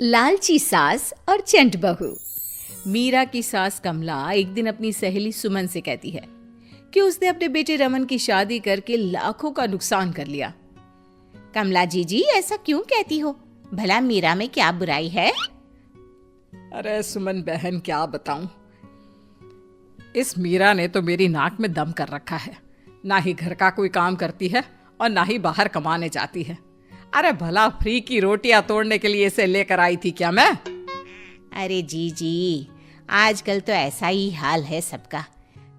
लालची सास और चंट बहू। मीरा की सास कमला एक दिन अपनी सहेली सुमन से कहती है कि उसने अपने बेटे रमन की शादी करके लाखों का नुकसान कर लिया। कमला जी ऐसा क्यों कहती हो? भला मीरा में क्या बुराई है? अरे सुमन बहन, क्या बताऊं, इस मीरा ने तो मेरी नाक में दम कर रखा है। ना ही घर का कोई काम करती है और ना ही बाहर कमाने जाती है। अरे भला फ्री की रोटियां तोड़ने के लिए इसे लेकर आई थी क्या मैं? अरे जी आजकल तो ऐसा ही हाल है सबका।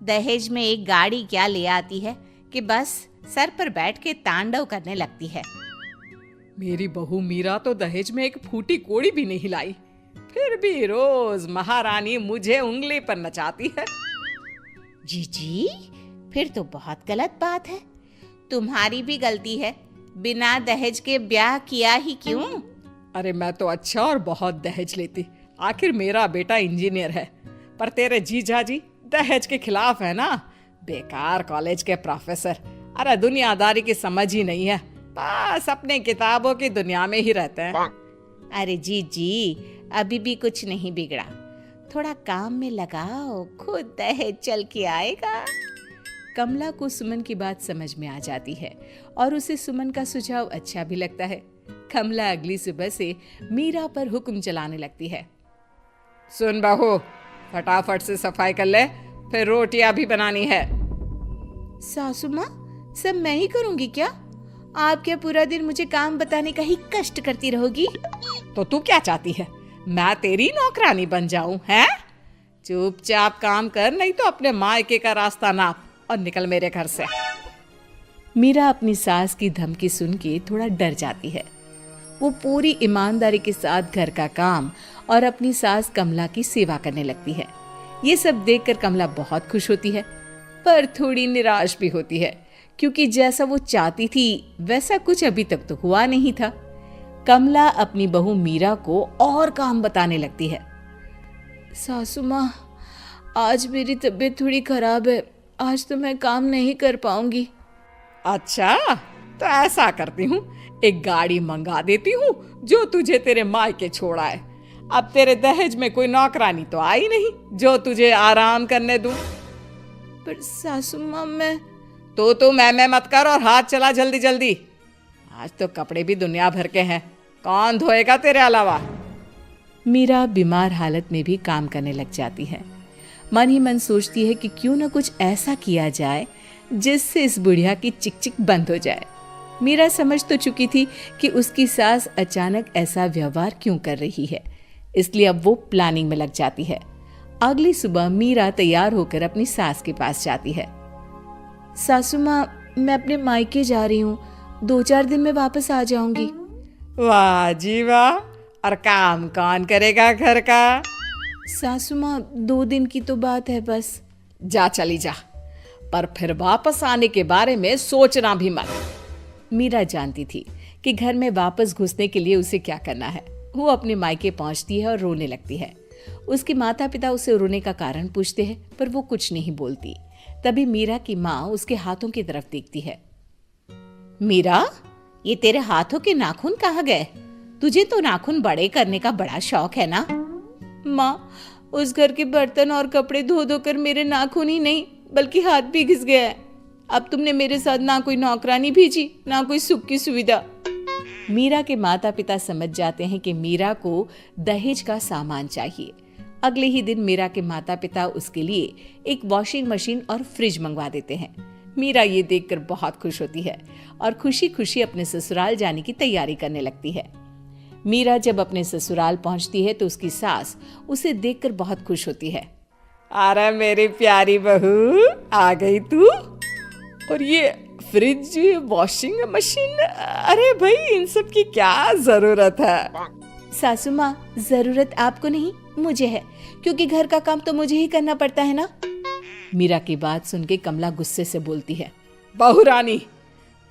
दहेज में एक गाड़ी क्या ले आती है कि बस सर पर बैठ के तांडव करने लगती है। मेरी बहू मीरा तो दहेज में एक फूटी कोड़ी भी नहीं लाई, फिर भी रोज महारानी मुझे उंगली पर नचाती है। जी फिर तो बहुत गलत बात है। तुम्हारी भी गलती है, बिना दहेज के ब्याह किया ही क्यों? अरे मैं तो अच्छा और बहुत दहेज लेती, आखिर मेरा बेटा इंजीनियर है। पर तेरे जीजा जी दहेज के खिलाफ है ना। बेकार कॉलेज के प्रोफेसर, अरे दुनियादारी की समझ ही नहीं है, बस अपने किताबों की दुनिया में ही रहते हैं। अरे जी अभी भी कुछ नहीं बिगड़ा, थोड़ा काम में लगाओ, खुद दहेज चल के आएगा। कमला को सुमन की बात समझ में आ जाती है और उसे सुमन का सुझाव अच्छा भी लगता है। कमला अगली सुबह से मीरा पर हुक्म चलाने लगती है। सुन बहू, फटाफट से सफाई कर ले, फिर रोटियां भी बनानी है। सासू माँ, सब मैं ही करूंगी क्या? आप क्या पूरा दिन मुझे काम बताने का ही कष्ट करती रहोगी? तो तू क्या चाहती है, मैं तेरी नौकरानी बन जाऊं? हैं? चुपचाप काम कर, नहीं तो अपने मायके का रास्ता नाप और निकल मेरे घर से। मीरा अपनी सास की धमकी सुन के थोड़ा डर जाती है। वो पूरी ईमानदारी के साथ घर का काम और अपनी सास कमला की सेवा करने लगती है। ये सब देखकर कमला बहुत खुश होती है, पर थोड़ी निराश भी होती है, क्योंकि जैसा वो चाहती थी वैसा कुछ अभी तक तो हुआ नहीं था। कमला अपनी बहू मीरा को और काम बताने लगती है। सासू माँ, आज मेरी तबीयत थोड़ी खराब है, आज तो मैं काम नहीं कर पाऊंगी। अच्छा, तो ऐसा करती हूँ, एक गाड़ी मंगा देती हूँ जो तुझे तेरे मायके छोड़ आए। अब तेरे दहेज में कोई नौकरानी तो आई नहीं जो तुझे आराम करने दूं। पर सासू माँ, मैं तो मैं मत कर और हाथ चला जल्दी जल्दी। आज तो कपड़े भी दुनिया भर के हैं, कौन धोएगा तेरे अलावा? मीरा बीमार हालत में भी काम करने लग जाती है। मन ही मन सोचती है कि क्यों न कुछ ऐसा किया जाए जिससे इस बुढ़िया की चिक बंद हो जाए। मीरा समझ तो चुकी थी कि उसकी सास अचानक ऐसा व्यवहार क्यों कर रही है, इसलिए अब वो प्लानिंग में लग जाती है। अगली सुबह मीरा तैयार होकर अपनी सास के पास जाती है। सासू माँ, मैं अपने मायके जा रही हूँ, 2-4 दिन में वापस आ जाऊंगी। वाह जी वाह, और काम कौन करेगा घर का? सासू माँ, 2 दिन की तो बात है बस। जा चली जा, पर फिर वापस आने के बारे में सोचना भी मत। मीरा जानती थी कि घर में वापस घुसने के लिए उसे क्या करना है। वो अपने मायके पहुंचती है और रोने लगती है। उसके माता पिता उसे रोने का कारण पूछते हैं, पर वो कुछ नहीं बोलती। तभी मीरा की माँ उसके हाथों की तरफ देखती है। मीरा, ये तेरे हाथों के नाखून कहाँ गए? तुझे तो नाखून बड़े करने का बड़ा शौक है ना? माँ, उस घर के बर्तन और कपड़े धो धो कर मेरे नाखून ही नहीं बल्कि हाथ भी घिस गया है। अब तुमने मेरे साथ ना कोई नौकरानी भेजी, ना कोई सुख की सुविधा। मीरा के माता पिता समझ जाते हैं कि मीरा को दहेज का सामान चाहिए। अगले ही दिन मीरा के माता पिता उसके लिए एक वॉशिंग मशीन और फ्रिज मंगवा देते हैं। मीरा ये देखकर बहुत खुश होती है और खुशी खुशी अपने ससुराल जाने की तैयारी करने लगती है। मीरा जब अपने ससुराल पहुंचती है तो उसकी सास उसे देखकर बहुत खुश होती है। अरे मेरी प्यारी बहू, आ गई तू। और ये फ्रिज, वॉशिंग मशीन, अरे भाई इन सब की क्या जरूरत है? सासू माँ, जरूरत आपको नहीं मुझे है, क्योंकि घर का काम तो मुझे ही करना पड़ता है ना। मीरा की बात सुन के कमला गुस्से से बोलती है। बहू रानी,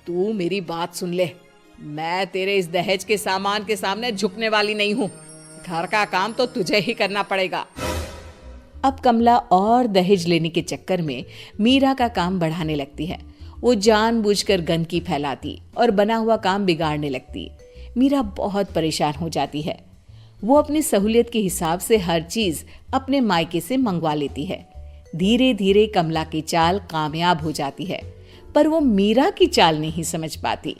तू मेरी बात सुन ले, मैं तेरे इस दहेज के सामान के सामने झुकने वाली नहीं हूँ। घर का काम तो तुझे ही करना पड़ेगा। अब कमला और दहेज लेने के चक्कर में मीरा का काम बढ़ाने लगती है। वो जानबूझकर गंदगी फैलाती और बना हुआ काम बिगाड़ने लगती। मीरा बहुत परेशान हो जाती है। वो अपनी सहूलियत के हिसाब से हर चीज अपने मायके से मंगवा लेती है। धीरे धीरे कमला की चाल कामयाब हो जाती है, पर वो मीरा की चाल नहीं समझ पाती।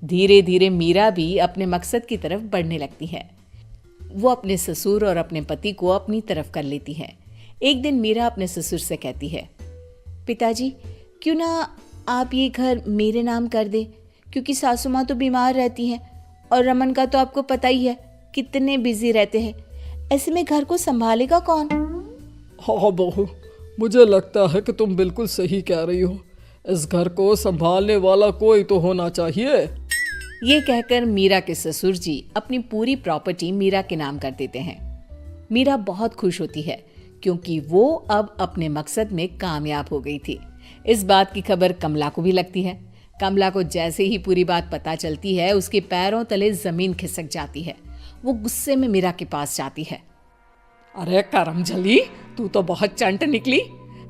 धीरे धीरे मीरा भी अपने मकसद की तरफ बढ़ने लगती है। वो अपने ससुर और अपने पति को अपनी तरफ कर लेती है। एक दिन मीरा अपने ससुर से कहती है, पिताजी क्यों ना आप ये घर मेरे नाम कर दें, क्योंकि सासू माँ तो बीमार रहती हैं और रमन का तो आपको पता ही है कितने बिजी रहते हैं। ऐसे में घर को संभालेगा कौन? हाँ बहू, मुझे लगता है कि तुम बिल्कुल सही कह रही हो। इस घर को संभालने वाला कोई तो होना चाहिए। ये कहकर मीरा के ससुर जी अपनी पूरी प्रॉपर्टी मीरा के नाम कर देते हैं। मीरा बहुत खुश होती है क्योंकि वो अब अपने मकसद में कामयाब हो गई थी। इस बात की खबर कमला को भी लगती है। कमला को जैसे ही पूरी बात पता चलती है, उसके पैरों तले जमीन खिसक जाती है। वो गुस्से में मीरा के पास जाती है। अरे करमजली, तू तो बहुत चंट निकली।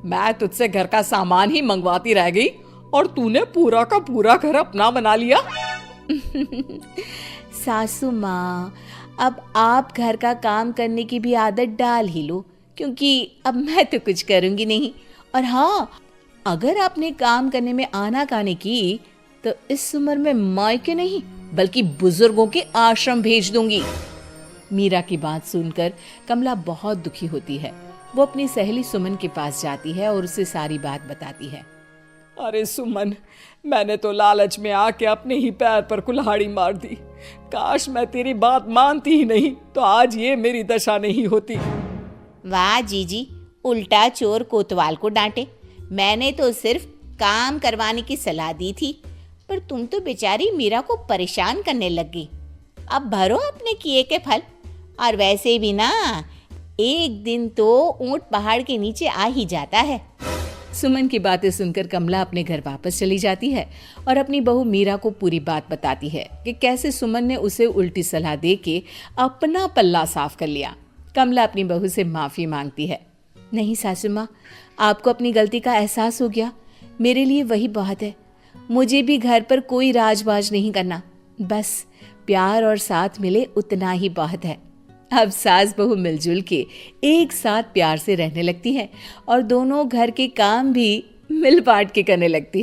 मैं तुझसे घर का सामान ही मंगवाती रह गई और तूने पूरा का पूरा घर अपना बना लिया। सासू माँ, अब आप घर का काम करने की भी आदत डाल ही लो, क्योंकि अब मैं तो कुछ करूंगी नहीं। और हाँ, अगर आपने काम करने में आनाकानी की तो इस उम्र में मायके नहीं बल्कि बुजुर्गों के आश्रम भेज दूंगी। मीरा की बात सुनकर कमला बहुत दुखी होती है। वो अपनी सहेली सुमन के पास जाती है और उसे सारी बात बताती है। अरे सुमन, मैंने तो लालच में आके अपने ही पैर पर कुल्हाड़ी मार दी। काश मैं तेरी बात मानती ही नहीं तो आज ये मेरी दशा नहीं होती। वाह जीजी, उल्टा चोर कोतवाल को डांटे। मैंने तो सिर्फ काम करवाने की सलाह दी थी, पर तुम तो बेचारी मीरा को परेशान करने लग गई। अब भरो अपने किए के फल। और वैसे भी ना, एक दिन तो ऊंट पहाड़ के नीचे आ ही जाता है। सुमन की बातें सुनकर कमला अपने घर वापस चली जाती है और अपनी बहू मीरा को पूरी बात बताती है कि कैसे सुमन ने उसे उल्टी सलाह देके अपना पल्ला साफ कर लिया। कमला अपनी बहू से माफ़ी मांगती है। नहीं सासू माँ, आपको अपनी गलती का एहसास हो गया, मेरे लिए वही बहुत है। मुझे भी घर पर कोई राजबाज नहीं करना, बस प्यार और साथ मिले उतना ही बहुत है। अब सास बहू मिलजुल के एक साथ प्यार से रहने लगती हैं और दोनों घर के काम भी मिल बांट के करने लगती है।